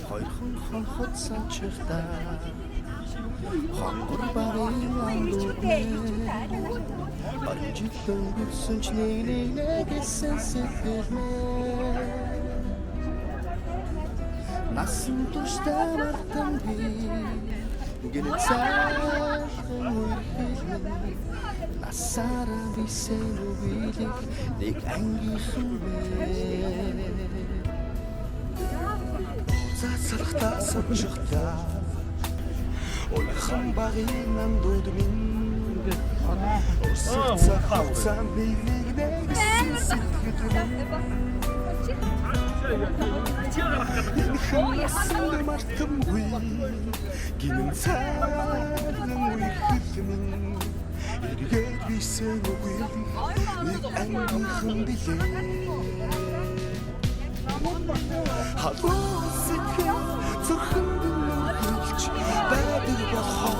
Хоёрхан хонхот санчирта хонгор багын Аржитлэн гүрсэн ч нэглээ гэсэн сэтгэлмэ Насан туршдаа мартан би гинэ цаашдын үерхэлэн Насаараа бисээ нүгэлэг нэг ангийнхан бэ Зацалхтаа сочхтаа Ойхан багын нандууд минь Өсөцөө хавцаа билэг нэгсэн сэтгэлмэ Хэмэсэн мартамгүй гинэн цаан үерхэлэн Эргээд бисээ нүгэлэг нэг ангийнхан билээ Халуун сэтгэл зөвхөн нүгэлж байдаг болохоо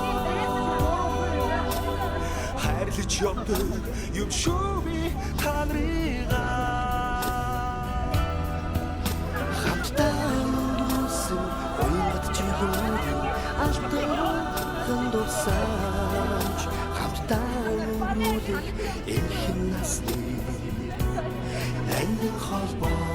Хайрлаж явдаг юм шүү би та нарыгаа Хамтдаа өнгөрсөн ойрот жилүүд алтан дурсамж Хамтдаа өнгөрүүлэх энхэн насны ангин холбоо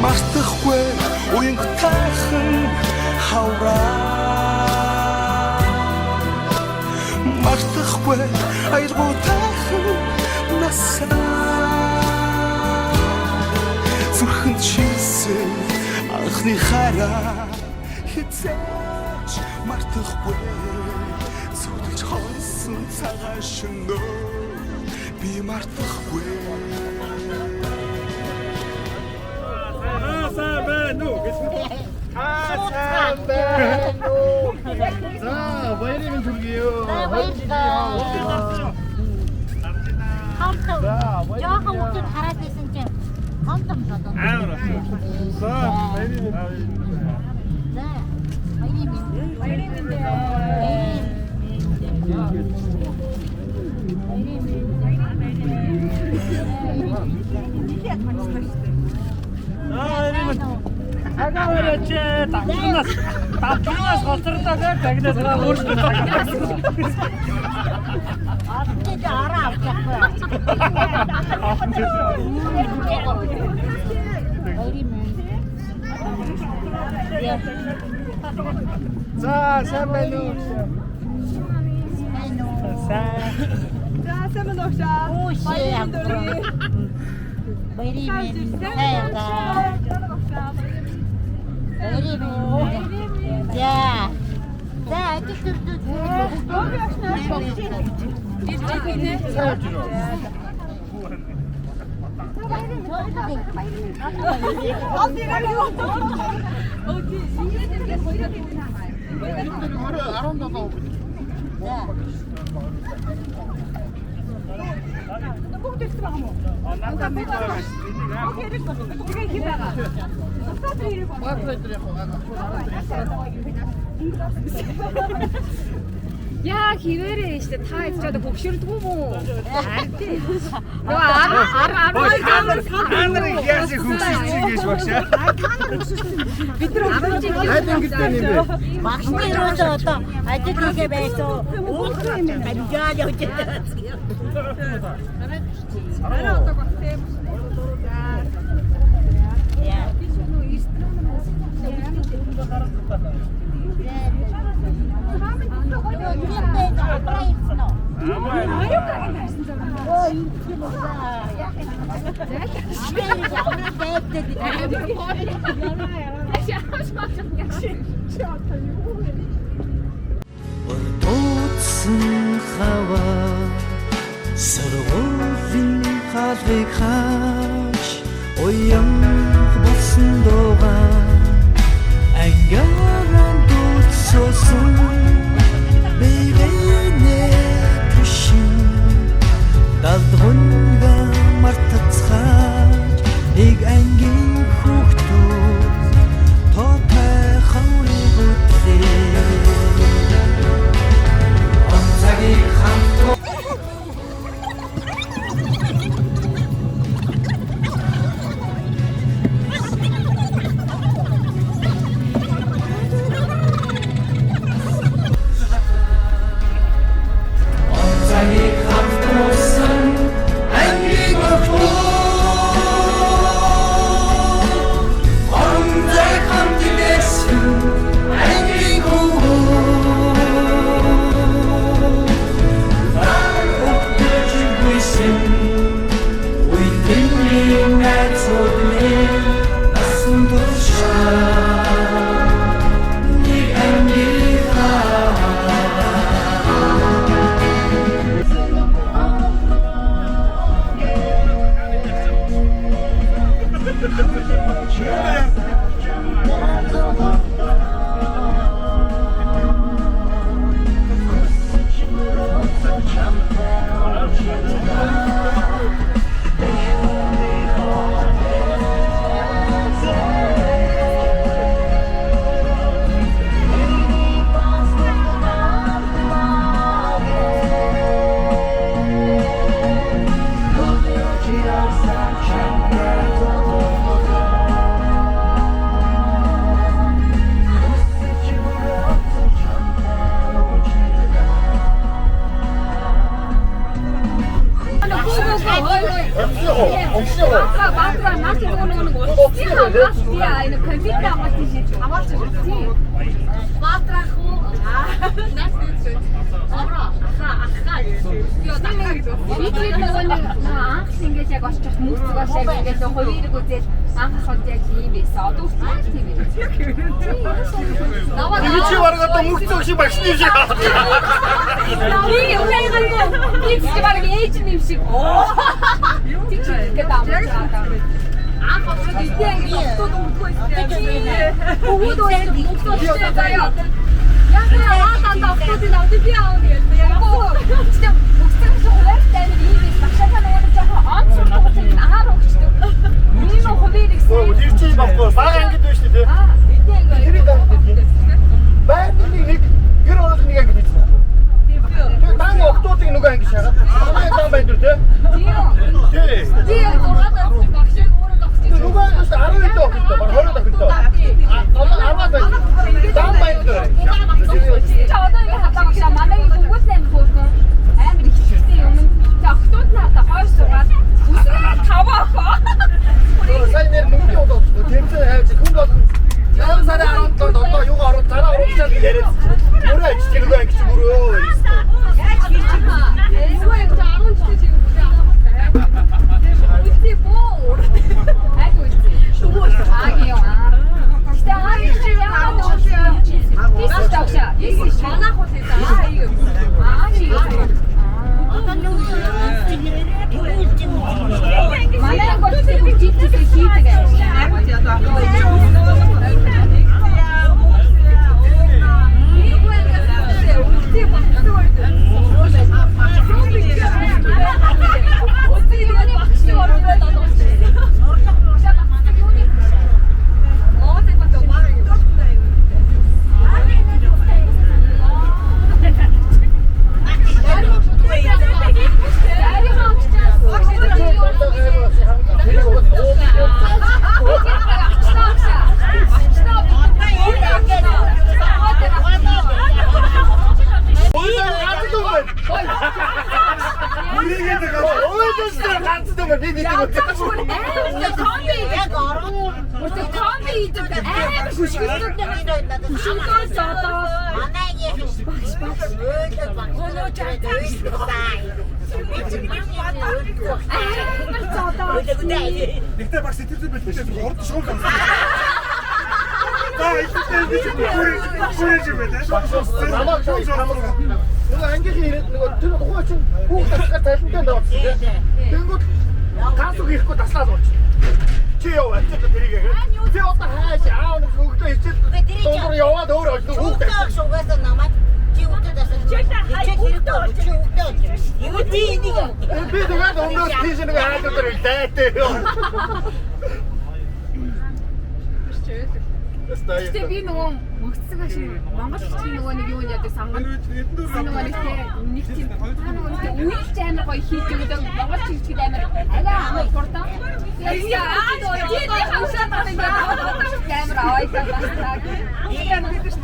Мартахгүй уянг тайхан хавраа Мартахгүй аялгүй тайхан насаа Зүрхэнд чийсэн анхны хараа Хизээч мартахгүй Зүрдэж хонсон цагаан шөнөө Би мартахгүй 자, баярын хүргэё. Жаахан хүүхдүүд хараад байсан чинь хомдом бодсон. За, баярын. За, баярын. Агаавч тавчнаас хоцорлоо гэж тагнаас өөрсдөө Атти араа авчихгүй. За, сайн байна уу? Сайн. За, сайн байна уу? Баярын дөрөв. Баярын сайга. Баярын. За. За, ажиглуулдаг. 야 기회래 진짜 다 진짜 곡시를 두고 알지 너 하늘이 яаси хөвсөж гэж багшаа. Хайдан гэдэг юм бэ? Багшны өрөөс одоо ажил хийгээ байсан. Өөрөөр юм амжаал явж байгаа. Араа одоо багтээ. Яа. Утсан хаваа сургуулийн хаалгыг хааж уян болсон доо Хүнгээ мартацгааж нэг ангийн хүүхдүүд тоотой хаврыг үтлээ. Он цагийг хамт 아까 마트가 나한테 오는 거 마트야 이거 컴퓨터 마트지 아마추어 같지 마트라고 Бидний нөгөө нэг анх ингэж яг очиж мөнгөцгөө шаг ингэж хувирг үзээд анх хот яг ийм байсан. Одоо үгүй тийм ээ. Би чи бараг одоо мөнгөцгөө шиг багшны шиг. Би үнэхээр би чи бараг ээж нэм шиг. Тий чи гэдэг амжаа. анх очоод идэх ингэ октод өнгөхгүй байсан. Бүгд өөрөө мөнгөцгөө шиг заяа. Яг яагаад октодын авдаг би аав гэдэг. Яг гоо. Тэр чинь баггүй баг ангид байна шүү дээ. Тэрийг ангид. Байрны нэг гэр орох нэг ангид байсан. Тэр дан октодын нэг ангид шагаад. Манай дан байна дээ. Тий. Тий ороод багшиг өөрөө багшиг. Нөгөө нь 12 доо өгдөө. Баг 20 доо өгдөө. Аваад байна. Дан байна дээ. Чи одоо ингэ хатаа багшаа манай бүгд сайн хөөхөн. Амар их хэвтэй юм. За октод надаа хойш суугаад үсрээ таваахаа. Сайн нэр мөнгө удаад тэмцээ хайж хүн бол яан сараа 17 одоо юугаа ороод дараа оруулаад яриад өөрөө ч тэргүй ангич мөрөө. Яаж хийж байгаа? Эсвэл 10 жил үгүй боо. Айд үгүй. Агийн аа. Гэтэ агийн чи яагаад нөөш? Тийш тавша. Ийш манах уу тийм аа юу. Агийн. Одоо юу манай гол тийм жижиг хийдэг аа. Нэгтэй багш сэтгэл бэлтгэлээ орд шуул байна. Аа ихтэй би ч бүрэж байна. Намаа шууд хамраа. Нөгөө ангийнхын ирээд нөгөө тэр тухай чинь бүх тасгаар тайлбартай давчихсан тийм. Тэнгүүд таасуу хийхгүй таслаад болчих. Чи яв ачаад тэрийг яг. Чи одоо хааш аав нэг өгдөө хичээл. Дуур яваад өөр очиж хүүхдээ шугаас намайг чи үтэ дасаж Юу тийм нэг. Би тэгээд өмнөөс тийш нэг хайж өдөр дайтай ёо. Гэтэ би нөгөө мөгцсөн ашиг Монгол хэлний нөгөө нэг юу яадаг сангал нөгөө нэг тийм үйл амар гоё хийдэг гэдэг Монгол хэлчихэд амар амар хурдан. Тэгээд хавшаад байгаа юм амар аваад байгаа. Яг бид ч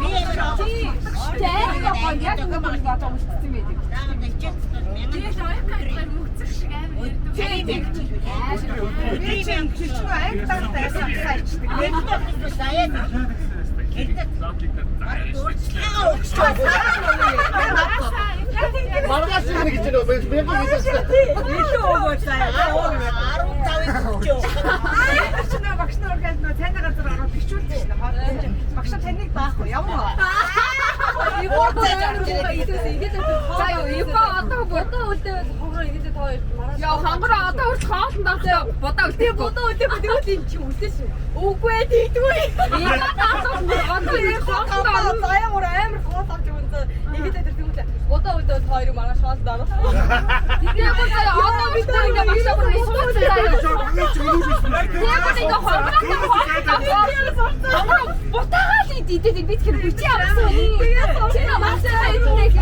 тийм яг нэг бол бодож үзсэн байдаг. Тэгээд аяг мөгцөх шиг амар тийм. Би чинь чичгөө аяг таатай сайчдаг. Маргаас нэг гэж нөө би хийсэн. Илүү өгөөсэй. 15 ч. Чи багш нар гээд нөө таны газар ороод бичүүлдэг шнэ. Багш таныг баахгүй яваа. Ивор одоо бодоо үлдээ хогроо ингэж тоо яа хангара одоо урт хаалтанд авсан бодоо үлдээ бодоо үлдээ юм чи үлдээ шүү үгүй ээ тийдгүй одоо заяа мөр амар хоол авч өгсөн ихэд тэр тэгвэл бодоо үлдээ хоёр маргааш хаалтанд авсан тийм бүр заяа одоо бид нар ингэ багш бүр сууц заяа тийм ингэ хогроо ботаал идэдэг бид хэр бичи авсан тийм амсаа идэдэг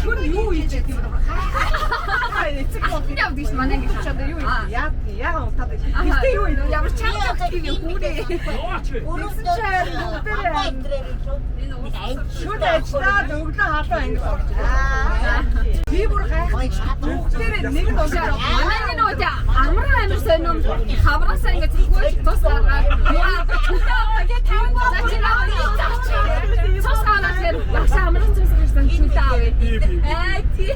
Шүн юу ийж гэдэг юм бэ? Эцэг бодлоо явдагш манай гэж чадаа юу ийж Яа утаад ихтэй юу юм ямар чанга гэдэг юм хүүрээ. шүн ажиллаад өглөө халуун ангид орж. Би бүр гайхаж бүгдээрээ нэг нь уушаа. Манай нэг үү амраа амир сониом хавраасаа ингэ зүггүй тус гаргаад яа тэгээд таван за чи наа цус гараад тэр багш амраа цус гэсэн чүтээ авээ. Тий.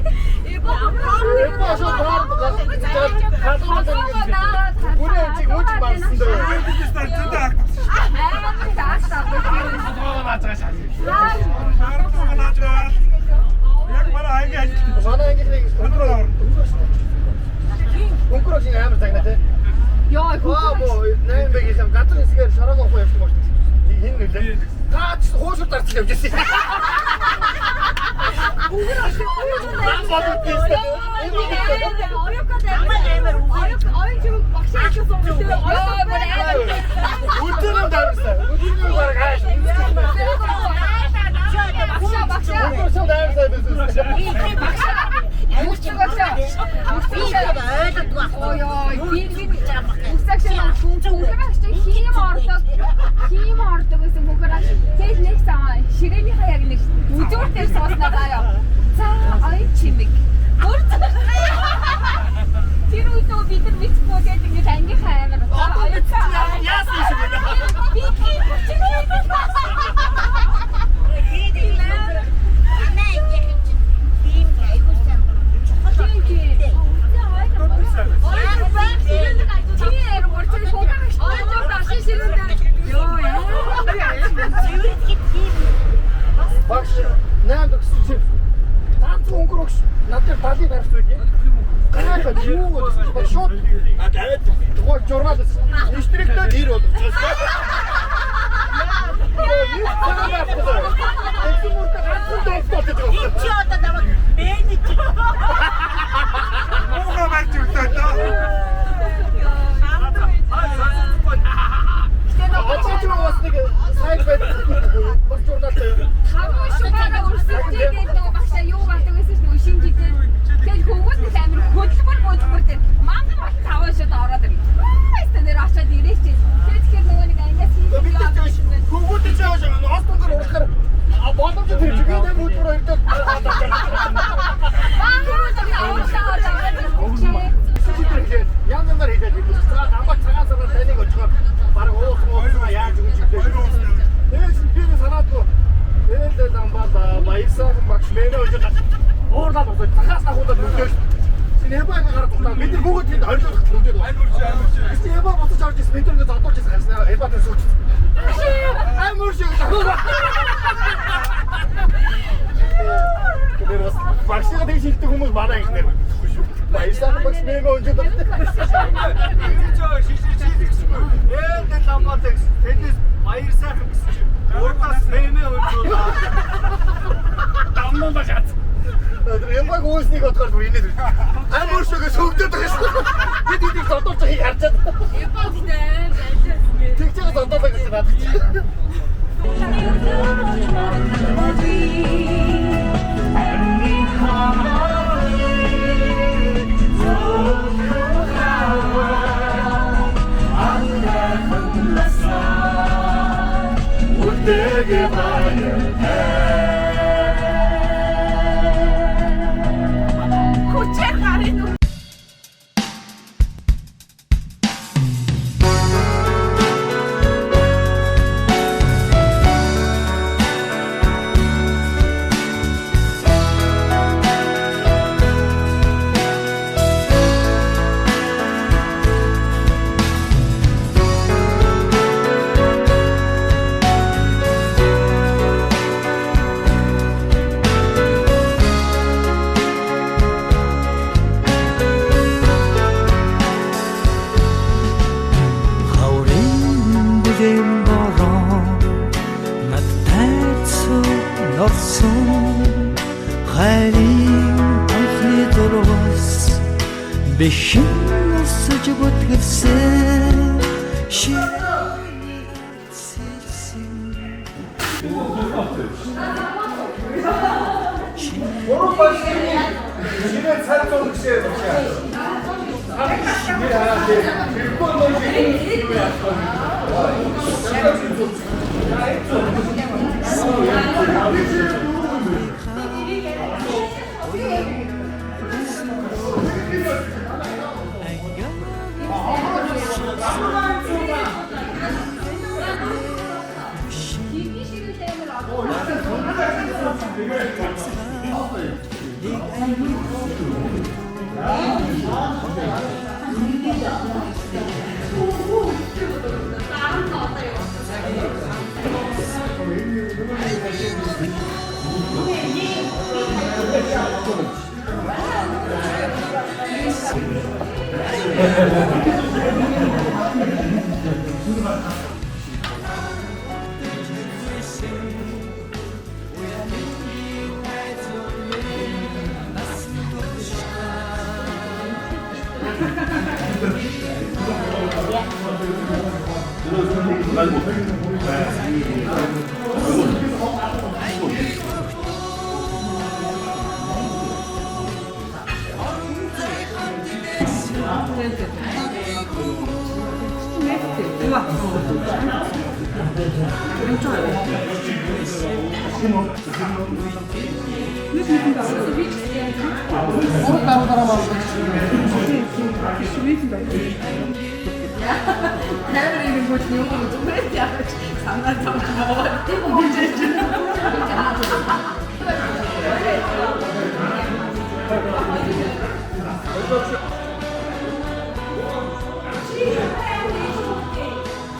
Манай ангид нэг өнгөрөөж амар загнаа те. Яа Оо 8 бэгээс гадар хэсгээр шараг авах явсан байна. Хин нөлөө. Таач хуусар дарцлаа явж ирсэн. Үлдэн даарсан. Үлдэн гаргаж. Үлдэн даарсан бизнес. Хим ордог гэсэн хөгөрөөс тэгэл нэг саа ширээний хаяг нэг үзүүр дээр сууснаа заяа. За ой чимэг. Тэр үедээ бид нар мэдгүй тэгээд ингэж анги хаймар. Яасан юм бэ? Би Багш наад өгсөн. Таац өнгөрөөш. Надад талыг дарсан үү? Ганаач юу вэ? Шот. А давид. Гоо журмал. Дистриктэд хэр болгочихсон. Чи одоо намайг менеж. Муугаа барьж өгдөө таа. Очиж бас нэг сайд байд. Бас журналтай. хамаа шугаараа өрсөлдөж гэдэг багшаа юу гадаг гэсэн чинь шинжидээ. Тэгээд хүмүүс амир хөдөлмөр дээр мангар таван шууд ороод ирнэ. Эстэнээр очиад ирээч. Тэгэхээр нөгөө нэг ангиас хийх Хүүгүүд ч яаш остонгор уурахаар боломж тэр чигээр мөдөр ирдэг. Янз янзаар хийдэг. Амбаа цагаасаар тайныг очихоор бараг уусаа яаж өгч ирдэг. Тэгээд би санаадгүй. Тэгээд амбаа баясаа багш мэнэ өжөд уурдаад байгаа. Цагаас тахуудад мөдөж. Синэбаг гараад байгаа. Бид бүгд тэнд ойлгох мөдөд. Синэбаг боцож орж ирсэн. Бид нэг зодооч ирсэн харснаа. Эбатаа сууч. Амар шиг. Тэр бас багшигаа тэгж хэлдэг хүмүүс манай их нэр. баярлалаа багш мэг өнжөд байна. Шишиж гэсэн. Ээлдэл амгадаг. Тэндээс баяр сайхан гэсэн чинь. Урдаас нэмээ өнжүүлээ. Дамнаа шат. Ямаг үүснийг бодохоор бүр инээд байна. Амар шогэ сүгдээд байгаа шүү. Бид энийг зодолж байгааг харж байна. Тэгж байгаа зодолоо гэсэн надад. Бэшин өсөж бүтгэлсэн Буруу болчихсон. Шинэ цар зураг гэсэн юм байна.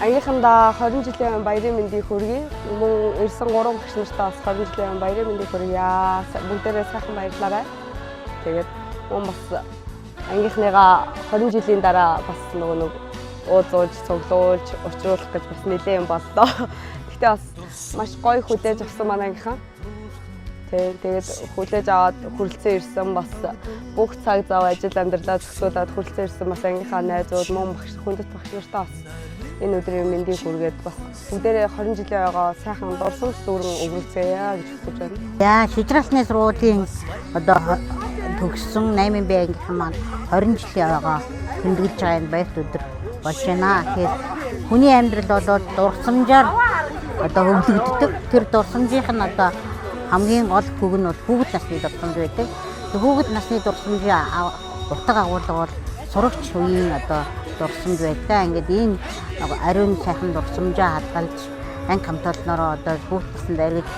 Ангийнхандаа 20 жилийн баярын мэндийг хүргэе. Мөн ирсэн 3 багш нартаа бас 20 жилийн баярын мэндийг хүргэе. Бүгдээрээ сайхан баярлалаа. Тэгээд мөн бас ангийнхныгаа 20 жилийн дараа бас нэг ууз цуглуулж учруулах гэж бас нэлээд юм боллоо. Гэхдээ бас маш гоё хүлээж авсан манай ангийнхан. Тэгээд хүлээж аваад хүрэлцэн ирсэн бас бүх цаг зав ажил амьдралаа зохицуулаад хүрэлцэн ирсэн бас ангийнхаа найзууд мөн багш хүндэт багш нартаа бас энэ өдрийн мэндийг хүргээд бас бүгдээрээ 20 жилийн ойгоо сайхан дурсан зүрэн өвөрцгөөе гэж хүсэж байна. Яа, шижралсны сургуулийн одоо төгссөн 8 б ангийнхан маань 20 жилийн ойгоо тэмдэглэж байгаа энэ баярт өдөр болж байна. Тэгэхээр хүний амьдрал бол дурсамжаар одоо хөгжигддөг. Тэр дурсамжийнх нь одоо хамгийн гол хөг нь бол хүүхэд насны дурсамж байдаг. Хүүхэд насны дурсамжийн утга агуулга бол сурагч үеийн одоо дурсамж байдаг. Ингээд энэ ариун сайхан дурсамжаа хадгалж анги хамтолноороо одоо бүгд тасан дайргаж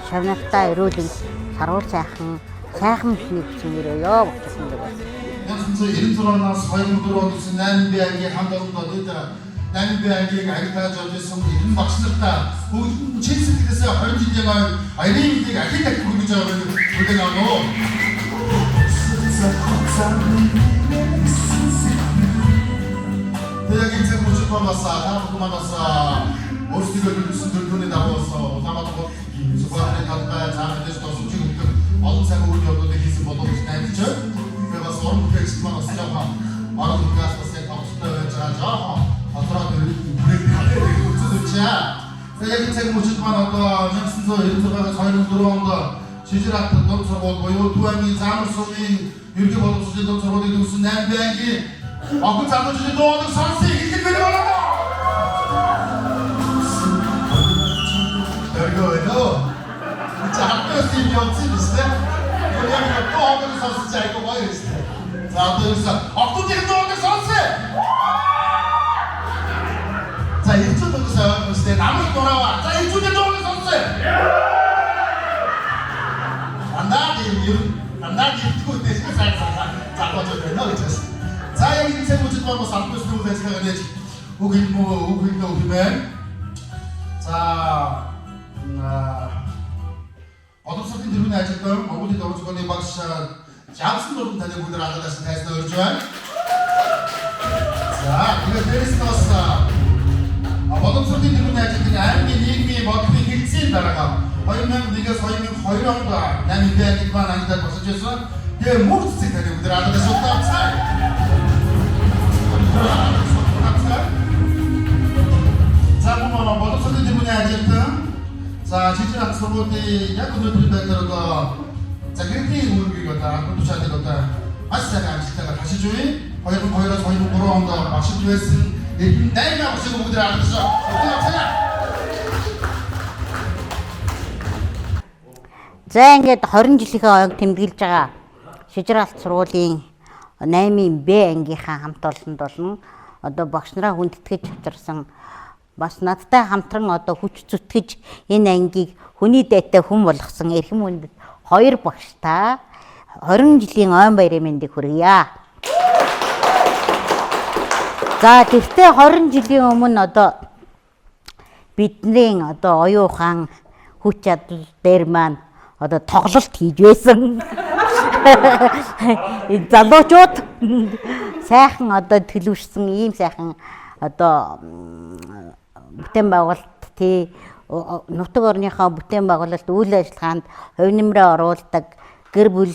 шавнартаа өрөөлөн саруул сайхан хүчний хүчнээрээ болчихсон гэдэг байна. 1996-аас 2004 онд 8 б ангийн хамт олонд өдөр 8 б ангийн агитаж олсон ирэн багш нартаа бүгд чигсэлтээс 20 жилийн баярын мэндийг ахиж хүргэж байгаа гэдэг аваа. 대학 인생 모집 만났어. 다음부터 만났어. 어스티가 무슨 들편에 나와서 다마도 수고하는 가까이 자는데서 더 숨지고 어떤 생각을 여도데 기스 못 오지 나이죠. 그래서 서로 그렇게 만났어요. 말은 가서 생각하고 싶다 했잖아. 아들아들 우리 다들 무슨 뜻이야? 대학 인생 모집 만났다. 그냥 순서 인터뷰가 저희는 들어온다. 지지라트 던서고 고요 두아미 자무소미 이렇게 보도 수지 던서고 되게 무슨 남배기 그 자도 주지 너 어디 선수 이렇게 되려고 이거 진짜 학교에서 이미 없지 비슷해? 그냥 또 어디 선수지 알고 뭐 이랬어 자 또 여기서 또 지금 또 어디 선수 자 1초 정도서 보시대 남은 돌아와 자 1초 뒤에 또 어디 선수 난나기 듣고 있대 지금 자 어쩌 된다 그랬어 자 여기 인생 모집 한번 삼고 싶은 거 생각을 해야지 우기도 우기면 자 어떤 소리 들으면 알겠던 어머니 너무 좋거든 박샤 잡슨 노름 다니고 들 아가다시 다시 넣어줘 자 이거 데리스터스 어떤 소리 들으면 알겠던 알미 니미 머리 hilsin 달아가 허이면 네가 서이면 허이랑다 난 이대하기만 아니다 벗어줘서 얘 모두 생각해 우들 아가다시 없다 자, 그러면 모든 소리 때문에 알겠든 자, 지지랑 서로들 약간을 드린다 그러고 자, 그렇게 모르겠다 그것도 잘 되겠다 아시다가 아시다가 다시 주의 거기는 거기라 저희는 돌아온다 막시 주했은 내일만 오시고 모두들 알았어 За ингээд 20 жилийнхээ ойг тэмдэглэж байгаа шижралт сургуулийн 8-ын Б ангийнхаа хамт олонд болно. Одоо багш нараа хүндэтгэж авчирсан бас надтай хамтран одоо хүч зүтгэж энэ ангийг хүний дайтай хүн болгосон эрхэм хүндэт 2 багштай 20 жилийн ойн баярын мэндийг хүргье. За тэгтээ 20 жилийн өмнө одоо бидний одоо оюухан хүч чадал дээр маань одоо тоглолт хийж байсан. Залуучууд сайхан одоо төлөвшсөн ийм сайхан одоо бүтээн байгуулалт тий нутаг орныхоо бүтээн байгуулалт үйл ажиллагаанд хувь нэмрээ оруулдаг гэр бүл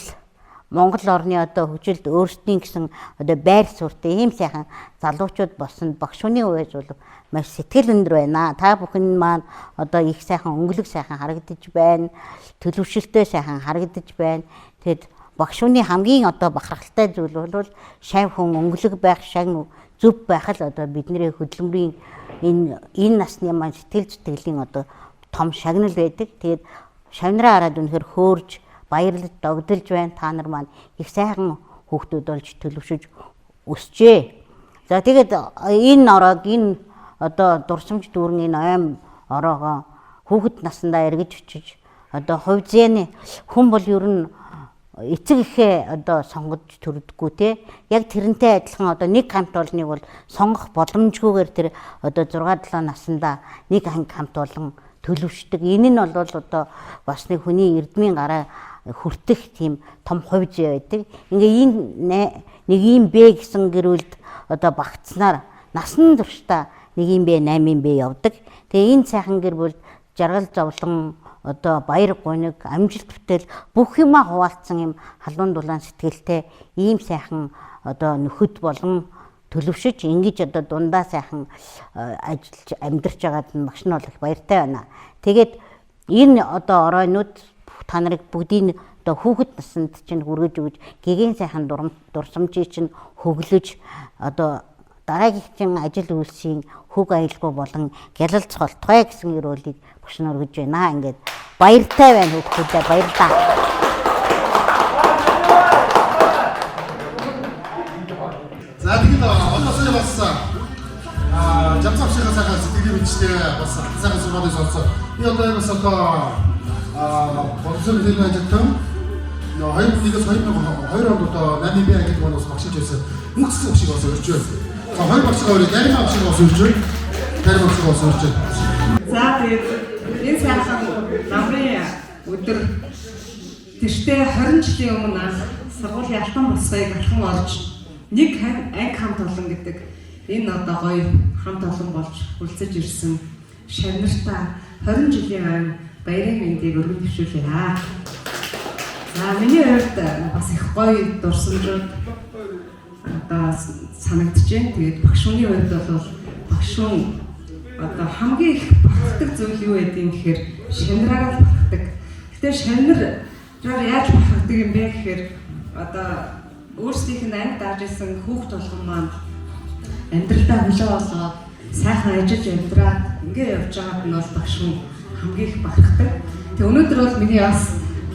Монгол орны одоо хөгжилд өөрсдийн гэсэн одоо байр суурьтай ийм сайхан залуучууд болсон багш хүний үеж бол маш сэтгэл өндөр байна. Та бүхэн маань одоо их сайхан өнгөлөг сайхан харагдаж байна. Төлөвшөлтөө сайхан харагдаж байна. Тэгэд багш хүний хамгийн одоо бахархалтай зүйл бол шав хүн өнгөлөг байх, шан зүв байх л одоо бидний хөдөлмөрийн энэ насны маань сэтгэл зүтгэлийн одоо том шагнал байдаг. Тэгээд шавнараа хараад үнэхээр хөөрж баярлаж догдолж байна. Та нар маань их сайхан хүүхдүүд болж төлөвшөж өсчээ. За тэгээд энэ ороог энэ одоо дурсамж дүүрний ноён ороогоо хүүхэд насндаа эргэж очиж одоо хувь зээний хүн бол ер нь эцэг ихээ одоо сонгож төрдөггүй те яг тэрнтэй адилхан одоо нэг хамт олныг бол сонгох боломжгүйгээр тэр одоо 6-7 наснда нэг хамт олон төлөвшдөг. Энэ нь бол одоо бас нэг хүний эрдмийн гараа хүртэх тийм том хувь зүй байдаг. Ингээ энэ нэг юм бэ гэсэн гэрүүлд одоо багтснаар насан туршдаа нэг юм бэ 8 бэ явдаг. Тэгээ энэ сайхан гэр бүл жаргал зовлон одоо баяр гониг амжилт бүтээл бүх юмаа хуваалцсан юм халуун дулаан сэтгэлтэй ийм сайхан одоо нөхөд болон төлөвшөж ингэж одоо дундаа сайхан ажиллаж амьдарч байгаад нь багш нь бол их баяртай байна. Тэгээд энэ одоо оройнууд та нарыг бүгдийг одоо хүүхэд наснд чинь хүргэж өгж гэгэн сайхан дурсамжийг чинь хөглөж одоо дараагийнхын ажил үйлсийн хөг аюулгүй болон гялалцголтгой гэсэн өрөөлийг багш нар өгж байна. Ингээд баяртай байна хүүхдүүдээ баярлалаа. За тэгээд одоосоо бас 잠수합시가 사가 сэтгэлийн бичтэй бас сайхан сургуулийн сонсоо. Би одоо бас боловсон хэлний ажилтан 2002 онд одоо 8 бие гэдэг нь бас багшиж байсан. Мөнгөсөн багшиг бас өрж байна. За хоёр багшиг өөрөө нарийн багшиг бас өрж байна. Нарийн багшиг бас өрж байна. За тэгээд энэ сайхан намрын өдөр тэртээ 20 жилийн өмнө сургуулийн алтан босгоёг алхан олж нэг анги хамт олон гэдэг энэ одоо гоё хамт олон болж хүрэлцэж ирсэн шавнартаа 20 жилийн өмнө баярын мэндийг өргөн төвшүүлье. За миний хувьд бас их гоё дурсамжууд одоо санагдаж байна. Тэгээд багшууны хувьд бол багшуун одоо хамгийн их багтдаг зүйл юу гэдэг юм гэхээр шавнараар багтдаг. Гэтэ шавнараар яаж багтдаг юм бэ гэхээр одоо өөрсдийнх нь анги дааж исэн хүүхд болгон маань амьдралдаа хөлөө олгоод сайхан ажиллаж амьдраад ингээ явж байгаад нь бол багшуун хамгийн их багтдаг. Тэг өнөөдөр бол миний бас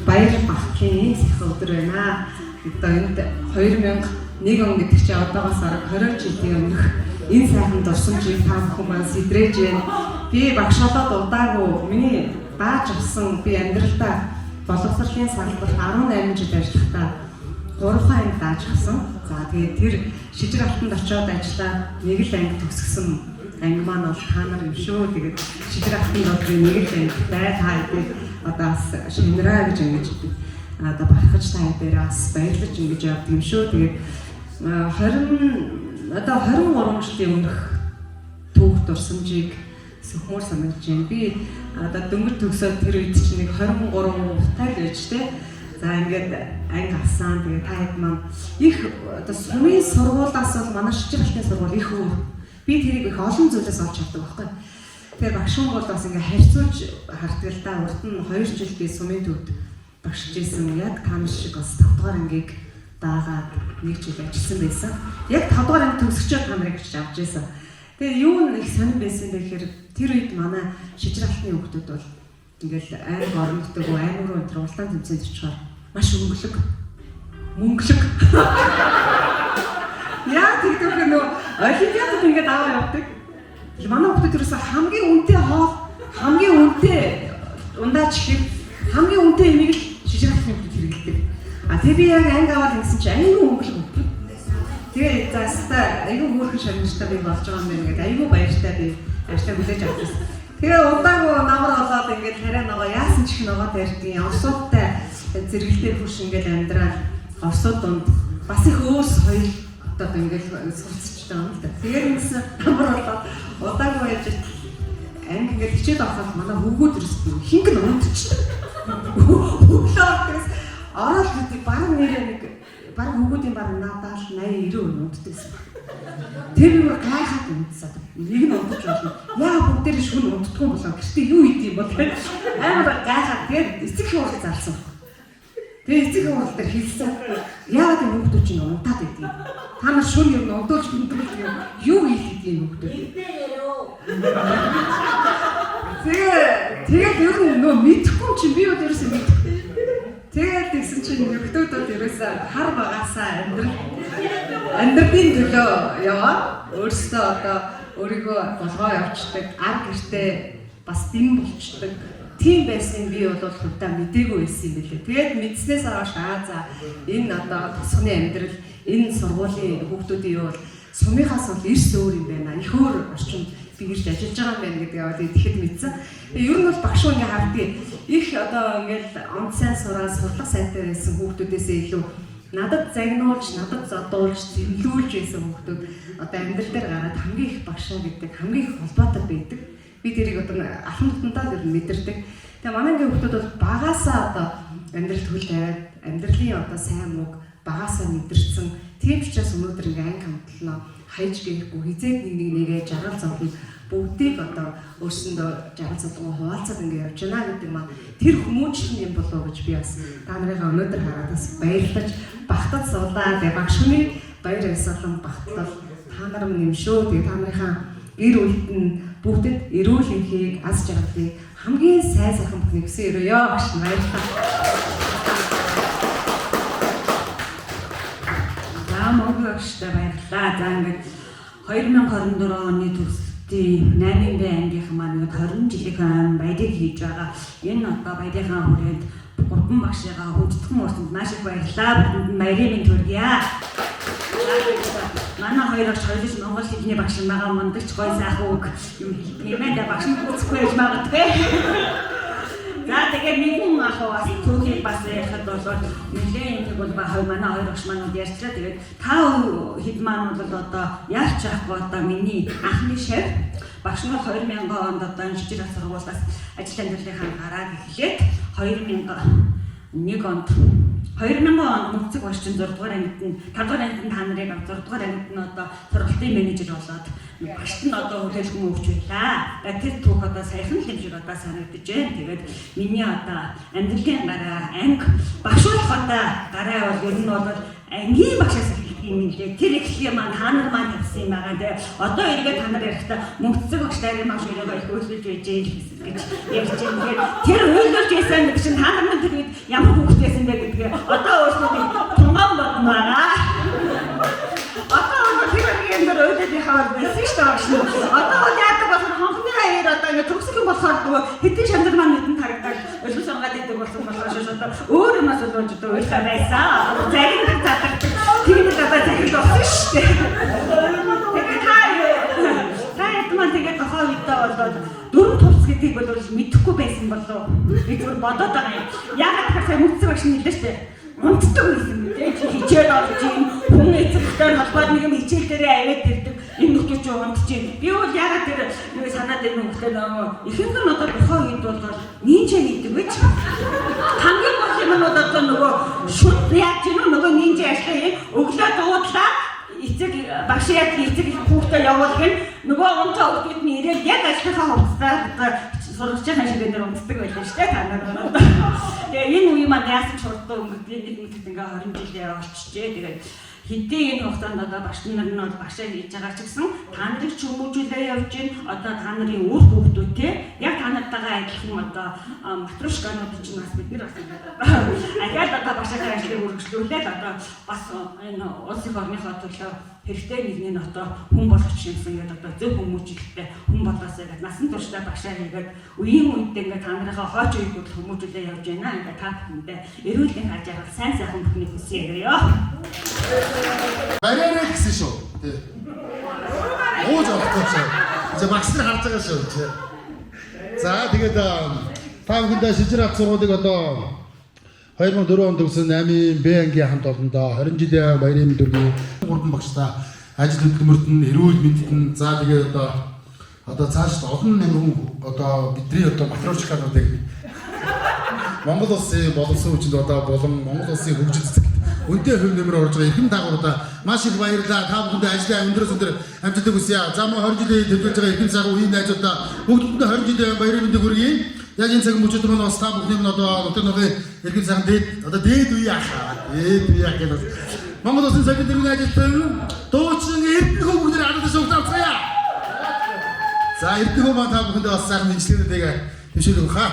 баяр багтхийн сайхан өдөр байна. Одоо энд 2001 он гэдэг чинь одоогоос арга 20 жилийн өмнөх энэ сайхан дурсамжийг та бүхэн маань сэтрэж байна. Би багшаалаад удаагүй миний дааж авсан би амьдралдаа боловсролын салбарт 18 жил ажиллахдаа 3 анги дааж авсан. За тэгээд тэр шижиг алтанд очиод ажиллаад нэг л анги төгсгсөн анги маань бол та нар юм шүү. Тэгээд шижиг алтанд бол нэг л анги байхаа гэдэг одоо бас шинраа гэж ингэж одоо бахархаж та дээр бас баярлаж ингэж явдаг юм шүү. Тэгээд 23 жилийн өмнөх түүх дурсамжийг сөхмөр санагдаж байна. Би одоо дөнгөж төгсөөд тэр үед чинь нэг 23 утаа л байж тээ. За ингээд анги авсан. Тэгээд та хэд маань их одоо сумын сургуулиас бол манай шижиг алтын сургууль их өөр. Би тэрийг их олон зүйлээс олж чаддаг байхгүй. Тэгэхээр багшуун бол бас ингээд харьцуулж хардаг л да. Урд нь 2 жил би сумын төвд багшиж исэн. Яг та нар шиг бас 5 дугаар ангийг даагаад 1 жил ажилласан байсан. Яг 5 дугаар анги төгсөж та нарыг авч авч байсан. Тэгээ юу нэг сонирн байсан бэ гэхээр тэр үед манай шижиг алтны хүүхдүүд бол ингээл аймаг орнотойг аймаг руу энэ уралдаан тэмцээнд очихоор маш мөнгөлөг. Яа тэгдэг нөө олимпиадад ингээд аваа явдаг. Манай хүүхдүүд ерөөсө хамгийн үнэтэй хоол, хамгийн үнэтэй ундаач их хамгийн үнэтэй юмыг л шижиг алтны хүүхдүүд хэрэглэдэг. А тэг би яг анги аваад ингэсэн чи аюу мөнгөлөг. Тэгээ заастаа аюу хөөрхөн шавнартай би болж байгаа юм байна гэдэг аюу баяртай би ажлаа хүлээж авчихсан. Тэгээ удаагүй намар болоод ингээд хараа нөгөө яасан ч их нөгөө тарьдгийн орсуудтай зэрэгэлдээ бүш ингээд амьдраад орсууд донд бас их өөс хоёр одоо ингээд сурцж байгаа юм л да. Тэгээд ингэсэн намар болоод удаагүй яаж анги ингээд хичээл авахад манай хөвгүүд ирсэн хингэн унтчихсан. Хөвлөөс ороод гэдэг баг нэрээ нэг баг хөвгүүдийн баг надад 80 90 унтдагсан. Тэр би гайхаад унтсаад нэг нь унтж байна. Яа бүгдээр шүн унтдгүй болоо. Гэхдээ юу хийх юм бол амар гайхаад тэгээд эцэг хурал зарсан. Тэгээд эцэг хурал дээр хэлсэн. Яагаад энэ хүүхдүүд чинь унтаад байдгийг. Та нар шүн юм унтуулж мэддэг юм. Юу хийх юм хүүхдүүд. Тэгээд ер нь нөө мэдхгүй чинь би өөрөөсөө мэдхгүй. Тэгээд тэгсэн чинь нөхдөд ерөөсөө хар багасаа амьдралын төлөө яваа. Өөрсдөө одоо өөрийгөө болгоо явуулдаг, ар гэртээ бас дэм болчдаг. Тийм байсан би бол хувьдаа мдээгүй байсан юм билээ. Тэгээд мэдснээс хойш за энэ одоо тосгоны амьдрал, энэ сургуулийн хүүхдүүдийн юу бол сумынхаас бол эрс өөр юм байна. Их өөр орчинд би ирж ажиллаж байгаа юм байна гэдгийг тэгэхэд мэдсэн. Ер нь бол багш үнэ хардгийг их одоо ингээл онц сайн сураад сурлах сайтай байсан хүүхдүүдээсээ илүү надад загнуулж, надад зодуулж, зэмлүүлж байсан хүүхдүүд одоо амьдрал дээр гараад хамгийн их багшаа гэдэг хамгийн их холбоотой байдаг. Би тэрийг одоо алхам тутамдаа л мэдэрдэг. Тэгээ манай ингийн хүүхдүүд бол багаасаа одоо амьдралд хөл тавиад амьдралын одоо сайн мууг багаасаа мэдэрсэн. Тийм ч учраас өнөөдөр ингээм анги хамтлаа хайж гээхгүй хизээд нэгээ жаргал зовлон бүгдийг одоо өөрсөндөө жаргал зовлон хуваалцаад ингээ явж байна гэдэг маань тэр хүмүүжлэн юм болов уу гэж би бас та нарыг өнөөдөр хараад бас баярлаж багтаж суулаа. Тэгээ багш хүний баяр баясгалан багтлал та нар юм шүү. Тэгээ та нарынхаа гэр бүлд нь бүгдэд эрүүл энхийг аз жаргалыг хамгийн сайн сайхан бүхнийг хүсэн өрөөё багш баярлалаа. Монгол багштай баярлалаа. За ингээд 2024 оны төсөлтийн 8-ын б ангийнхан маань 20 жилийн баярыг хийж байгаа. Энэ одоо баярынхаа хүрээнд 3 багшигаа хүндэтгэн уурсанд маш их баярлалаа. Бүгдэнд баярын мэнд хүргье. Манай хоёр багш хоёулаа Монгол хэлний багш байгаа мундагч гоё сайхан үг юм хэлмээр багш нь үзэхгүй байж магадгүй. За тэгээд нэгэн ах бас түүхийг бас яхад бол нэлээд нэг бол манай хоёр багш манууд ярьчлаа. Тэгээд та хэд маань бол одоо яарч яахгүй одоо миний анхны шав багш нар 2000 онд одоо жижиг сургуулиас ажил амьдралынхаа гарааг эхлээд 2001 онд мөнцөг багшчин 6 дугаар ангид нь 5 дугаар ангид нь та нарыг 6 дугаар ангид нь одоо сургалтын менежер болоод багшд нь одоо хөдөлгөөн өгч байлаа. Тэр түүх одоо саяхан л юм шиг одоо санагдаж байна. Тэгээд миний одоо амьдралын гараа анги багшуулах одоо гараа бол ер нь бол ангийн багшаас эхлэх юм лээ. Тэр эхлэе маань та нар маань тавьсан юм байгаа. Тэгээд одоо эргээд та нар ярихдаа мөнцөг багш нарын багш өрөөгөө их үйлдэж байж гэж ярьж байгаа. Тэр үйлдэж байсан гэж чинь та нар маань тэр ямар хүүхдээсэн бэ гэдгээ одоо өөрсдөө тунган бодно байгаа. Одоо тэр энэ өөдөд хавар байсан шүү дээ. Одоо яадаг бол хонхны хаяр одоо ингэ төгсөх юм болохоор хэдэн шандар маань хэдэн тарагдаад өлөс ангаад идэг болсон болохоор одоо өөр юмас болж одоо уйлаа байсан. Зарим нэг татдаг. Тийм л одоо захиж болсон шүү дээ. Тэгээд тэгээд тохоо үедээ болоод дөрөв тус гэдгийг бол мэдэхгүй байсан болов. Би зүгээр бодоод байгаа юм. Яагаад гэхээр мөнцөг багш нэлээ шүү дээ. Унтдаг байсан мэт хичээл олж юм хүн эцэгтэй холбоод нэг юм хичээл дээрээ аваад ирдэг энэ нөхдөж унтж юм. Би бол ягаад тэр юу санаад ирнэ гэхээр ихэнх нь одоо тохоо үед бол нинжа хийдэг байж. Хамгийн гол юм нь одоо нөгөө шүт яаж юм нөгөө нинжа ашиглаа өглөө дуудлаа эцэг багш яг эцэг хүүхдээ явуулгын нөгөө онцоо хүүхдүүд ирээд яг ажлынхаа хувцасаар сурч байгаа шиг энэ унтдаг байлаа шүү дээ та нар. Тэгээ энэ үе маань яасан ч хурдан өнгөрдөг нэг ингээ 20 жилээ болчихжээ. Тэгээд хэдий энэ хугацаанд одоо багш нар нь бол багшаа хийж байгаа ч гэсэн та нарыг ч хүмүүжүүлээ явж гин одоо та нарын үр хүүхдүүд те яг та нартайгаа адилхан одоо матрушканууд чинь бас бид нар бас ахаад одоо багшаа ажлыг үргэлжлүүлээд одоо бас энэ улсын орныхоо төлөө хэрэгтэй нэгний одоо хүн болгоч юмсан гэдэг одоо зөв хүмүүжлэлтэй хүн болоосоо гэдэг насан туршдаа багшаа хийгээд үеийн үед ингээ та нарынхаа хойч үеийг хүмүүжүүлээ явж байна. Ингээ та бүхэндээ эрүүл мэндийн ажил сайн сайхан бүхний хүсье өгье. Бариараа гэсэн шүү. Тий. Ууж авчихсан. За багш нар харж байгаа шүү. За тэгээд та бүхэндээ шижир ат сургуулийг одоо 2004 онд төгссөн 8-ын Б ангийн хамт олондоо 20 жилийн баярын мэндүргийн 3 багштай ажил хөдөлмөрт нь эрүүл мэндэд нь за тэгээд одоо цааш олон нэмэн одоо бидний одоо матрушкануудыг Монгол улсын боловсон хүчинд одоо болон Монгол улсын хөгжил цэцэрлэгт үнэтэй хөв нэмэр орж байгаа эрхэм дагууруудаа маш их баярлалаа. Та бүхэндээ ажлын өндрөөс өндөр амжилтыг хүсье. За мөн 20 жилийн төлөвлөж байгаа эрхэм сайхан үеийн найзуудаа бүгдэндээ 20 жилийн баярын мэндийг хүргэе. Яг энэ цаг мөчид маань бас та бүхний нь одоо өтөнөгийн эрхэм сайхан дээд үе яхаа. Дээд үе яах гэдэг. Монгол улсын цагийн дэргэний ажилтан дуучин эрдэнэ хүмүүстээр хадгалж шугтаацгаая. За эрдэнэ хүмүүс та бүхэндээ бас сайхан мэдлэгүүдийг төвшүүлэх хаа.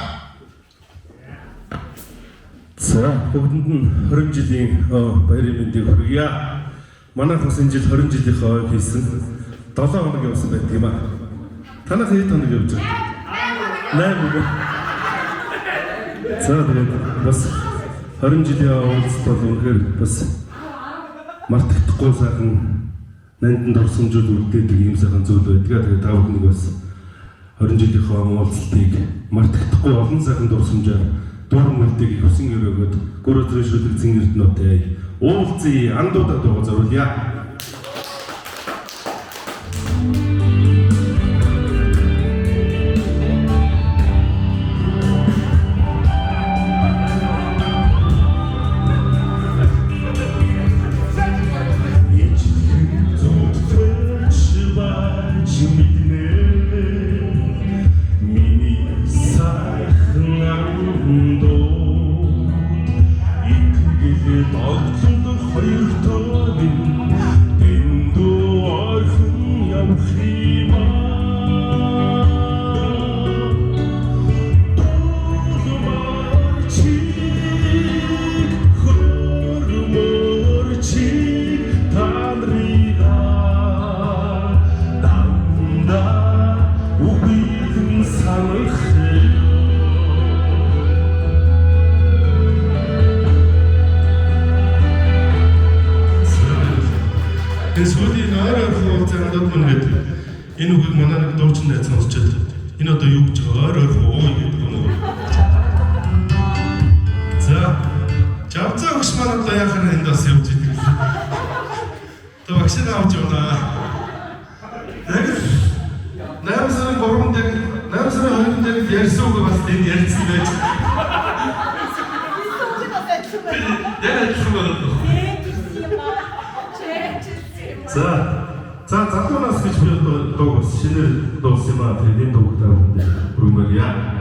За бүгдэнд нь 20 жилийн баярын мэндийг хүргье. Манайх бас энэ жил 20 жилийнхээ хийсэн 7 хоног явсан байдаг юм аа. Танах хэд хоног явж байгаа? 8 хоног. За тэгээд бас 20 жилийн уулзалт бол үнэхээр бас мартагдахгүй сайхан нандин дурсамжууд үлдээдэг юм сайхан зүйл байдаг. Тэгээд та бүхнийг бас 20 жилийнхээ уулзалтыг мартагдахгүй олон сайхан дурсамжаар дуран үлдээг хүсэн өрөөгд гөрөөдрөө шүлэг зингэртнүүтэй уулзъя андуудад байгаа зориулъя. Энэ үгийг манай нэг дуучин найз сонсчод энэ одоо юу гэж байгаа ойр хоо гэдэг юм уу. За багшаа авч явна. Яг 8 сарын 3-нд яг 8 сарын 2-нд яг ярьсан үг бас энэ ярьсан байж. Яг адилхан байна. За залуунаас гэж би дуу бас шинээр дуусан юм аа. Тэгээд энэ дууг таа хүргэмээрье.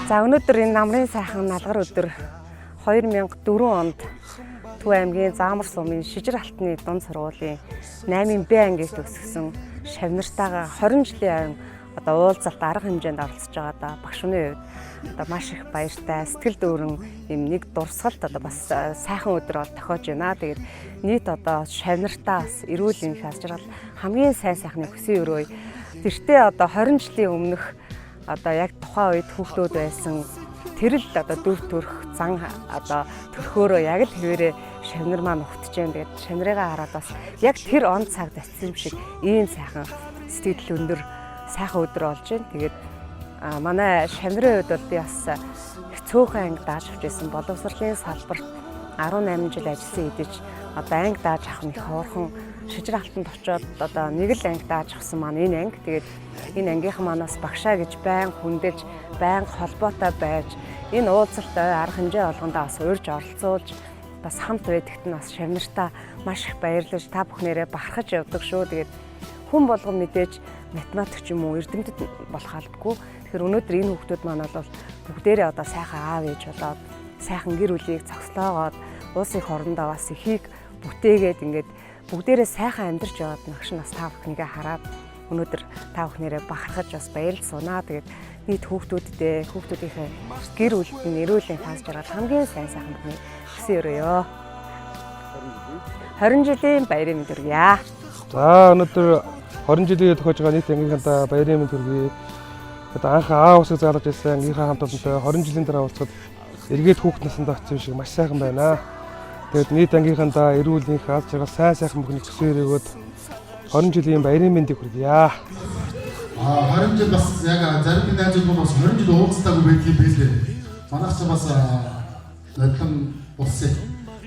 За өнөөдөр энэ намрын сайхан налгар өдөр 2004 онд Төв аймгийн Заамар сумын Шижир алтны дунд сургуулийн 8-р Б ангид төгсгсөн шавнартайгаа 20 жилийн одоо уулзалт арга хэмжээнд оролцож байгаа багш хүний хувьд одоо маш их баяртай, сэтгэл дүүрэн юм нэг дурсгалт одоо бас сайхан өдөр бол тохиож байна. Тэгээд нийт одоо шавнартаа бас эрүүл энх аз жаргал хамгийн сайн сайхны хүсье өрөө. Тэртээ одоо 20 жилийн өмнөх одоо яг тухайн үед хүүхдүүд байсан тэр л одоо дүр төрх зан одоо төрхөөрөө яг л хэвээрээ шавнар маань ухтж जैन. Тэгээд шавнарыгаа хараад бас яг тэр он цаг татсан юм шиг ийм сайхан сэтгэл өндөр сайхан өдөр болж байна. Тэгээд манай шавнарын хувьд бол би бас их цөөхөн анги дааж авч байсан. Боловсролын салбарт 18 жил ажилласан хэдиж одоо анги дааж авах нь их ховорхон. Шижир алтанд очиод одоо нэг л анги дааж авсан маань энэ анги. Тэгээд энэ ангийнхан манаас багшаа гэж байн хүндэлж, байн холбоотой байж энэ уулзалтай арга хэмжээ болгондоо бас урьж оролцуулж бас хамт байдагт нь бас шавнартаа маш их баярлаж та бүхнээрээ бахархаж явдаг шүү. Тэгээд хүн болгон мэдээж математик ч юм уу эрдэмтэд болох албагүй. Тэгэхээр өнөөдөр энэ хүүхдүүд маань бол бүгдээрээ одоо сайхан аав ээж болоод сайхан гэр бүлийг зогслоогоод улсын хорондоо бас ихийг бүтээгээд ингээд бүгдээрээ сайхан амьдарч яваад багш нас та бүхнийгээ хараад өнөөдөр та бүхнээрээ бахархаж бас баярлж сунаа. Тэгээд нийт хүүхдүүдийнхээ гэр бүлд нь эрүүл энх аз жаргал хамгийн сайн сайхан бүхний хүсье өрөөё. 20 жилийн баярын мэнд хүргье. За өнөөдөр 20 жилийн тохиож байгаа нийт ангийнхантаа баярын мэнд хүргэе. Одоо анх аав усыг заалж ирсэн ангийнхаа хамт олонтой 20 жилийн дараа уулзахад эргээд хүүхд наснд очсон юм шиг маш сайхан байна. Тэгээд нийт ангийнхантаа эрүүл энх аз жаргал сайхан бүхний хүсье өрөөгөөд 20 жилийн баярын мэндийг хүргье. 20 жил бас яг зарим найзууд бол бас 20 жил уулзтаагүй байдгийг билээ. Манайх ч бас нодлон улсын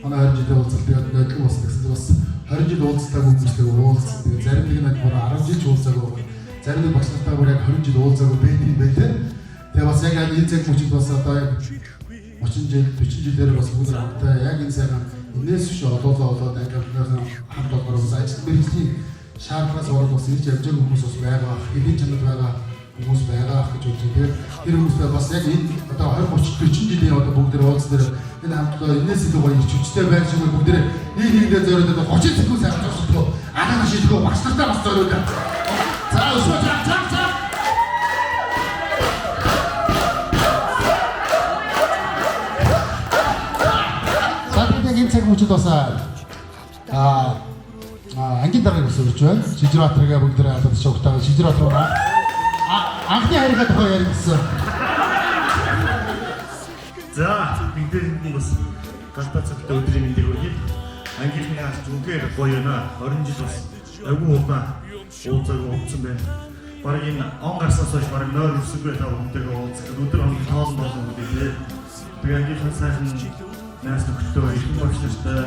манай 20 жилийн уулзалт тэгээд нодлон улс гэсэн бас 20 жил уулзтаагүй хүмүүстэй уулзсан. Тэгээд зарим нэг нь бүр 10 жил уулзаагүй. Зарим нэг багш нартай бүр яг 20 жил уулзаагүй байдгийг байлээ. Тэгээд бас яг энэ цаг мөчид бас одоо 30 жил 40 жилээр бас бүгд хамтаа яг энэ сайхан энэс биш олоолаа ангийнхаа хамт олбор бас ажил мэргэжлийн шаардлаас ороод бас ирж явж байгаа хүмүүс бас байгаа. Хэдийн чанар байгаа хүмүүс байгаа гэж үздэг. Тэр хүмүүстэй бас яг энэ одоо 20 30 40 жилийн одоо бүгд уулз дээр энэ хамтдаа энэс илүү гоё хүчтэй байх шиг бүгд нэг зориод одоо 30 секунд сайхан тусдгаа агаана шийдгөө багш нартай бас зориод. За өсвөө цаа. Энэ цаг мөчид бас ангийн дараагийн өсвөрч байна. Шижир Батрыгаа бүгд хамтдаа шогтаа Шижир Батрыг анхны хайргаа тухай ярих гэсэн. За бидний бас галбац цагтаа өдрийн мэндийг өгье. Ангийнхны аж үнхээр гоё байна. 20 жил бас агуу удаан уулзсан байна. Бараг энэ он гарснаас хойш бараг нойр өсөхгүй та бүхэнтэйгээ уулзах өдөр хоногийн тоолн болсон гэдэг. Тэгээ ангийнхны сайхан нас төгтөө их багш нартай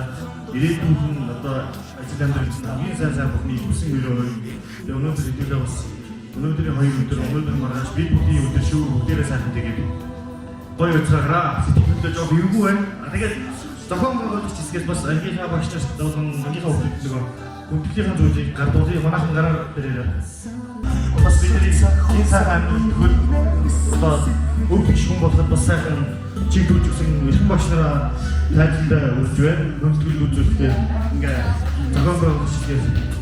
ирээдүйн одоо ажил амьдралд хамгийн сайн бүхний хүсэн өрөө. Тэгээ өнөөдөр хэдүүлээ бас өнөөдрийн 2 өдөр өнөөдөр маргааш бид бүхний өдөр шүү бүгдээрээ сайхан тэгээд гоё өцгаараа сэтгэлдээ жоо эвгүй байна. Тэгээд зохион байгуулагч хэсгээс бас ангийнхаа багш нарт болон ангийнхаа хүүхдүүд нөгөө хүндэтгэлийн зүйлийг гардуулъя манайхан гараар дээрээ бас бидний энэ сайхан хөл одоо өвдөж хүн болоход бас сайхан чиглүүлж өгсөн эрхэм багш нараа тайлбартай үрж байна. Хөндлөл үзүүлэхдээ ингээ зохион байгуулагчдын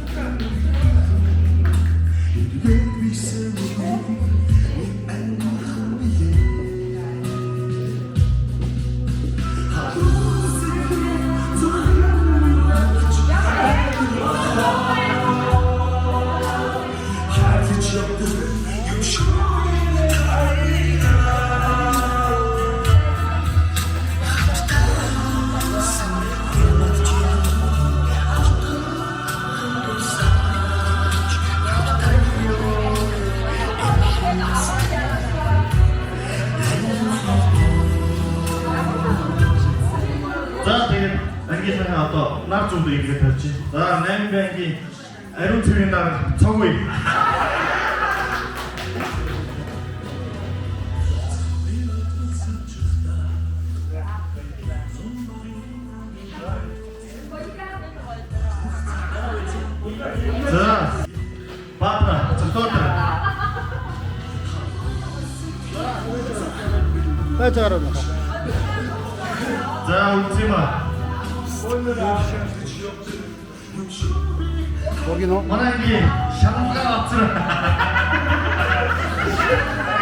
одоо нар зүүн дэглэж тавьж байна. За 8 банкийн ариун цэврийн дараа цог үе. За папа цогтоо. Тайчаарна. За үлцэма. 거기는 원하기 샹가 앞으로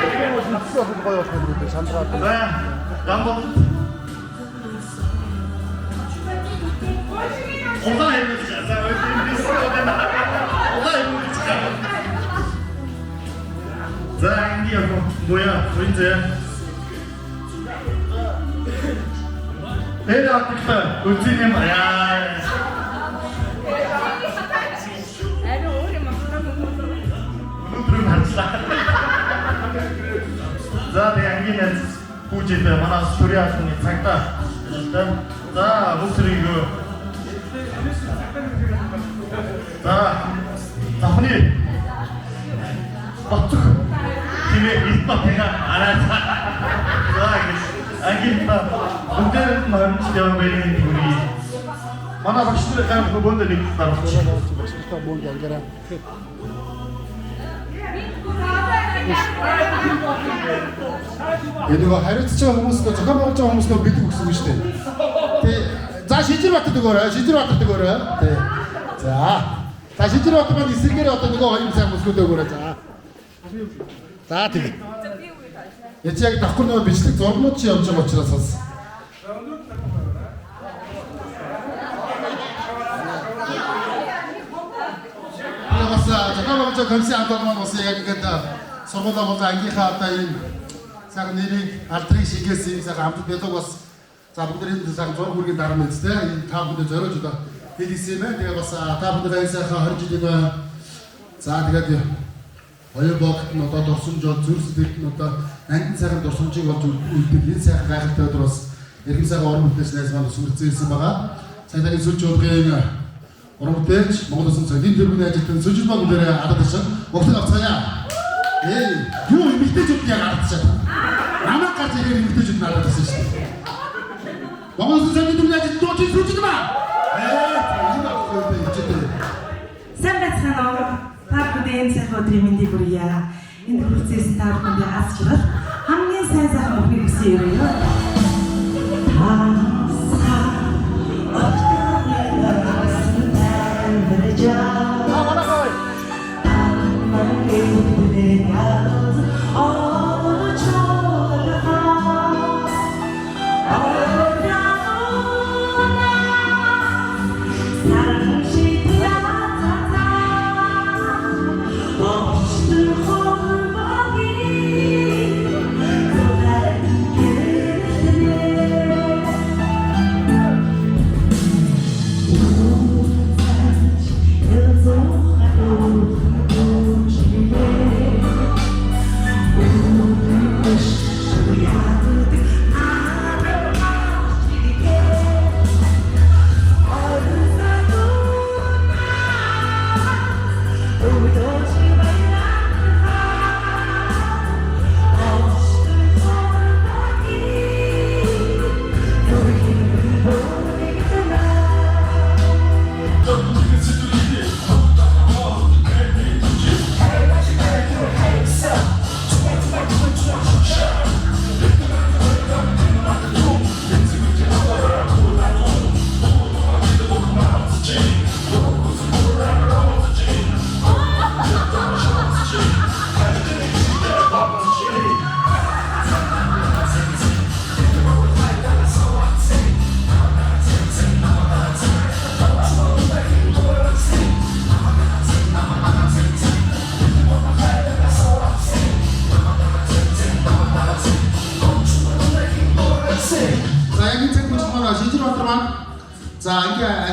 이거 좀 추워서 거요 근데 잠들어 네 한번 오다 해보지 않아 왜 비슷하게 오다 해보지 않아 자 이게 뭐야 보이지 내가 아까 울지님 야 За янгинэс хүүжид манай студиасны цагта за бүсрийг за тахны батх тиймээ илбатга араа за ангинта өндөр марч явбэрийн дүри манай багш нар гомбонд нэг гарч багштай буунд ангаараа Энийг хариуцж байгаа хүмүүстээ зохион байгуулж байгаа хүмүүстээ бэлэг өгсөн шүү дээ. Тэ за Шижирбатад өгөөрэй. Шижирбатад өгөөрэй. Тэ. За Шижирбатад маань эсрэгээр одоо нөгөө хоёр сайн хүмүүстэй өгөөрэй. За тэг. Яц яг давхар нөгөө бичлэг зургууд чи явж байгаа учраас бас. Бас зохион байгуулж байгаа комиссын хамт маань бас яг ингээд сургуулаа болон ангийнхаа одоо энэ сайхан нэрийг алдрыг шигээсэн юм сайхан хамт байдаг бас за бүгдээ сайхан 100 хүргийн дараа нь үстэй энэ та бүхэнд зориулж одоо хэлсэн юм байна. Тэгээ бас та бүхэнд сайхан 20 жилийн за тэгээд хоёр богт нь одоо дурсамж зүрсэлт нь одоо ангин сайхан дурсамжийг болж үлдэх энэ сайхан гайхалтай өдөр бас эрхэм сайхан уран бүтээлч найз маань сүрцээсэн байгаа. Цагдаагийн сүлж ургын уран бүтээлч Монгол Улсын цагдаагийн тэргүүний ажилтан сүлжил баг үлээрээ алаад ирсэн. Бүгд авцгаая. Юу эмэгтэйчүүд яг алдчихад. Намайг гарч ирэх эмэгтэйчүүд надад гэсэн шүү дээ. Монгол Улсын цагдаагийн тэргүүний ажилтан дуучин сүлжил ба. Сайн байцгаана уу? Та бүхэн сайхан өдрийн мэндийг хүргье. Энэ процесс та бүхэнд асуулт хамгийн сайн сайхан бүхнийг хүсье юу?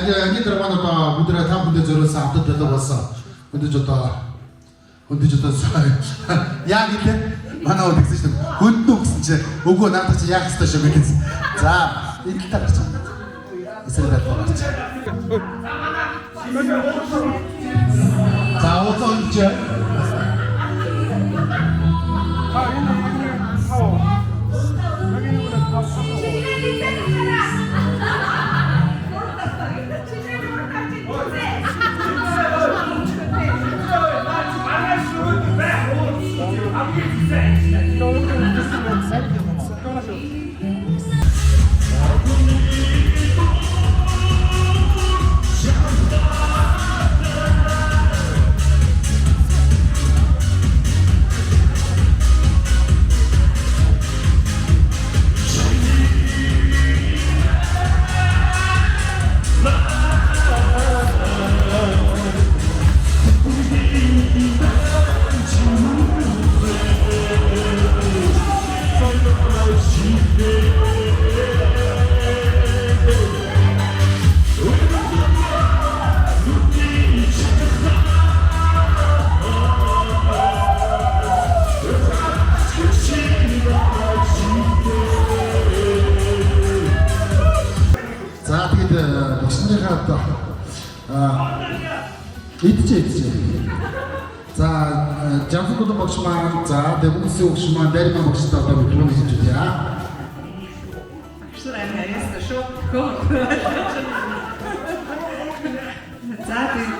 анги дараа манай одоо бүдрэ та бүдэ зөрөөсөн автод болоо болсон. Хөдөж одоо яг илээ манай уу гэсэн чинь хөндөө гэсэн чинь өгөө надад чи яах ёстой шүү гэсэн. За эдэл та гарч байна. Эсрэг гарч. За уусаач. За жамфууд багш маань за дэвүүсийн багш маань дайрман багштай одоо бүхэн хийж байна. Агшраа яасан шүү. За тийм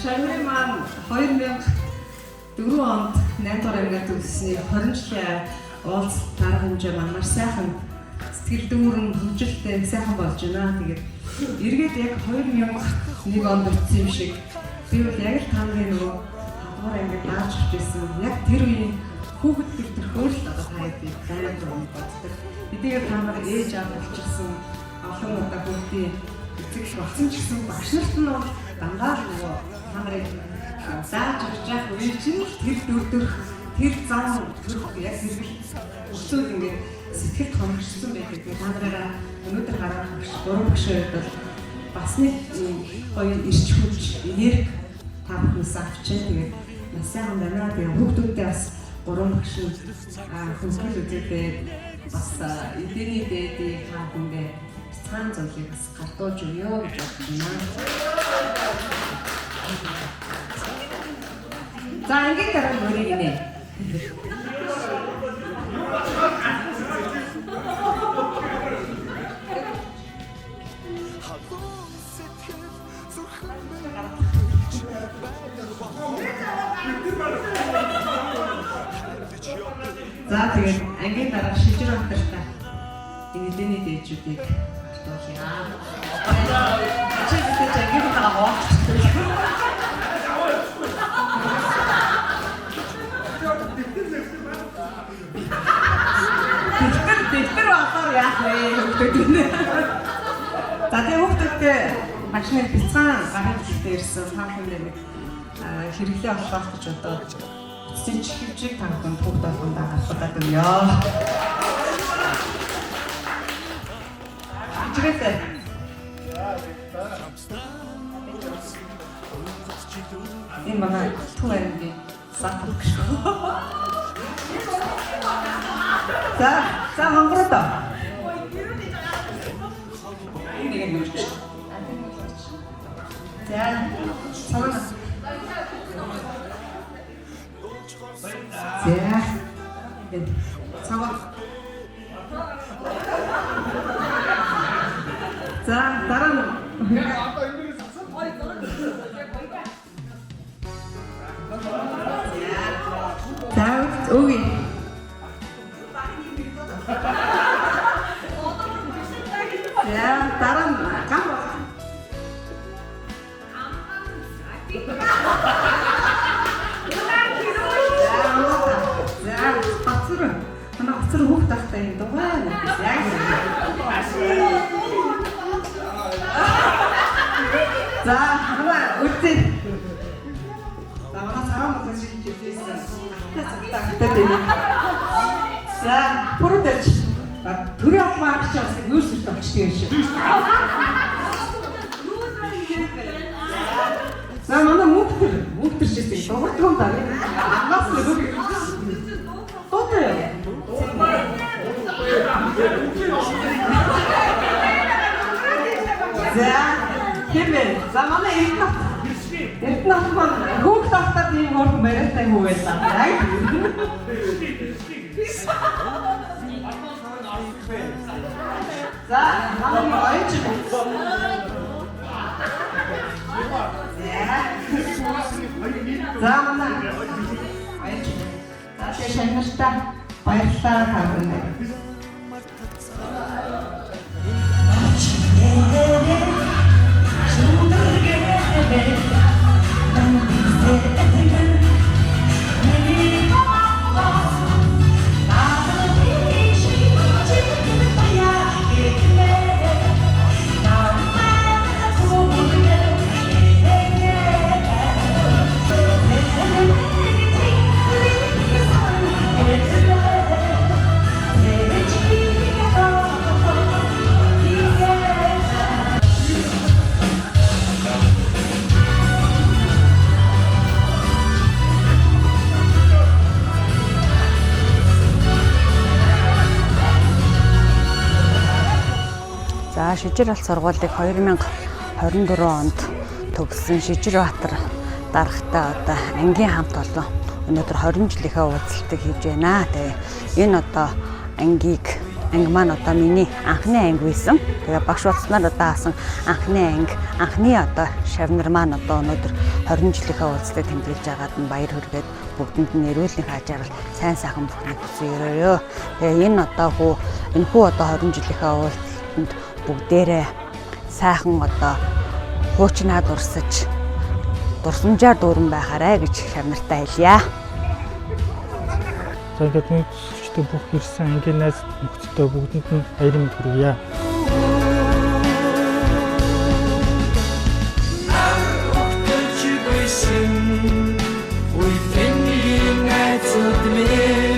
шармын маань 2004 онд 8 дугаар ангид төгссөний 20 жилийн уулз дарга хэмжээ маань маш сайхан сэтгэл дүүрэн хөгжилтэй сайхан болж байна. Тэгээд эргээд яг 2001 онд очсон юм шиг би бол яг л тааны нөгөө хадвар ангид дааж ирсэн. Яг тэр үеийн хүүхэд төр хөөрл одоо хайдаг дайраад байгаа боддог. Эдгээр та нар ээж аав болчихсон олон удаа хүүхдийн эцэг болсон ч гэсэн багш нарт нь дандаа л нөгөө та нарыг зааж өгч яах үе чинь тэр дөрдөх тэр зам төрөх яг зэрэг өсөд ингээд сэтгэл хоногчсон байдаг. Та нараа өнөөдөр харах гурван багшийн хувьд бас нэг гоё ирч хүч энерги та бүхнээс авчээ. Тэгээд маш сайхан байна. Тэгээд хүүхдүүдтэй бас гурван багш хөндлөл үзээдээ бас эдний дээдийг хаандээ цаан зүйлийг бас гартуулж өгөө гэж бодсон. За ингээд дараа мөрийг нэ. За тэгээд ангийн дараа шилжир хамтартай эдний дээдчүүдийг гартуулъя. Чи гэдэг чинь ангийн дараа хаваач. Тэр атар яах вэ? За тэгээ хүүхдүүдтэй машины бяцхан гарын гэлтэй ирсэн таахындээ нэг хэрэглээ болох гэж одоо эцсийн чихвчийг танганд хүүхд болгондоо гаргахад өгье. Чигээтэй. Энэ манай түүнэрийн сатах гэж. За хонгороо. Энийг нүүж. За цаана. За. Цаана. За дараа нь. За үгүй. Я дараа нь гам. За бацар. Манай бацар хүүхд тахтай юм дугаа. Яг. За хамаа үгүй. Намаа сарам гэж хэлсэн. За бүрдэж төрийн ахмаарч бас юусч тавчдаг юм шиг. За манай мөнхтөр шийсэн. Дуурдгон даа. Нас нэг үг. Тоотой. За хэмээн. За манай Эрдэнэт маань хүүхд тахтаад ийм хурд мариатай хүү байлаа. За манай ойч. За манай ойч. За шанартай баярлалаа тавина. За Шижир алт сургуулийг 2024 онд төгссөн Шижирбаатар дарагтай одоо ангийн хамт олон өнөөдөр 20 жилийнхээ уулзалтыг хийж байна. Тэгээ энэ одоо анги маань одоо миний анхны анги байсан. Тэгээ багш болсноор одоо асан анхны одоо шавнар маань одоо өнөөдөр 20 жилийнхээ уулзалтыг тэмдэглэж байгаад нь баяр хүргээд бүгдэнд нь эрүүлэн хаажаарал сайн сайхан бүхнийг хүсье. Тэгээ энэ одоо энэхүү одоо 20 жилийнхээ уулзалтанд бүгдээрээ сайхан одоо хуучнаад урсаж дурсамжаар дүүрэн байхаарай гэж шавнартаа хэлье. За ингээд нөхцөлчтэй бүх ирсэн ангийн найз нөхцөлтэй бүгдэнд нь баярын мэнд хүргье. Ой, тэнгийн найзууд минь